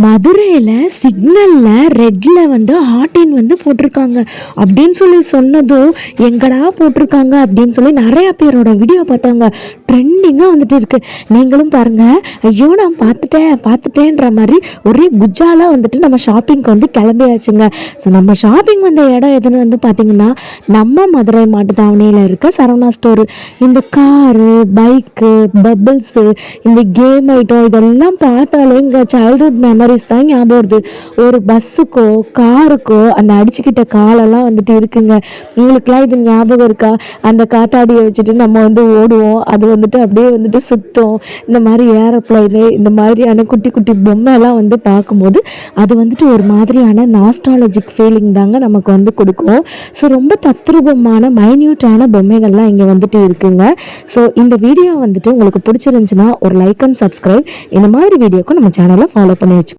மதுரையில் சிக்னலில் ரெட்டில் வந்து ஹாட்டின் வந்து போட்டிருக்காங்க அப்படின்னு சொல்லி சொன்னதும் எங்கடா போட்டிருக்காங்க அப்படின்னு சொல்லி நிறையா பேரோட வீடியோ பார்த்தாங்க. ட்ரெண்டிங்காக வந்துட்டு இருக்கு. நீங்களும் பாருங்கள். ஐயோ நான் பார்த்துட்டேன்ற மாதிரி ஒரே குஜாலாக வந்துட்டு நம்ம ஷாப்பிங்க்கு வந்து கிளம்பியாச்சுங்க. ஸோ நம்ம ஷாப்பிங் வந்த இடம் எதுன்னு வந்து பார்த்திங்கன்னா நம்ம மதுரை மாட்டுத்தாவணியில் இருக்க சரவணா ஸ்டோரு. இந்த காரு, பைக்கு, பபிள்ஸு, இந்த கேம் ஐட்டம் இதெல்லாம் பார்த்தாலே எங்கள் சைல்ட்ஹுட் மெமரிஸ் தான் ஞாபகம் வருது. ஒரு பஸ்ஸுக்கோ காருக்கோ அந்த அடிச்சுக்கிட்ட காலெல்லாம் வந்துட்டு இருக்குங்க. உங்களுக்குலாம் இது ஞாபகம் இருக்கா? அந்த காத்தாடியை வச்சுட்டு நம்ம வந்து ஓடுவோம், அது வந்துட்டு அப்படியே வந்துட்டு சுத்தம். இந்த மாதிரி ஏரோப்ளைனு இந்த மாதிரியான குட்டி குட்டி பொம்மைலாம் வந்து பார்க்கும்போது அது வந்துட்டு ஒரு மாதிரியான நாஸ்டாலஜிக் ஃபீலிங் தாங்க நமக்கு வந்து கொடுக்கும். ஸோ ரொம்ப தத்ரூபமான மைன்யூட்டான பொம்மைகள்லாம் இங்கே வந்துட்டு இருக்குங்க. ஸோ இந்த வீடியோ வந்துட்டு உங்களுக்கு பிடிச்சிருந்துச்சுன்னா ஒரு லைக் அண்ட் சப்ஸ்கிரைப், இந்த மாதிரி வீடியோக்கும் நம்ம சேனலை ஃபாலோ பண்ணி வச்சுக்கோங்க.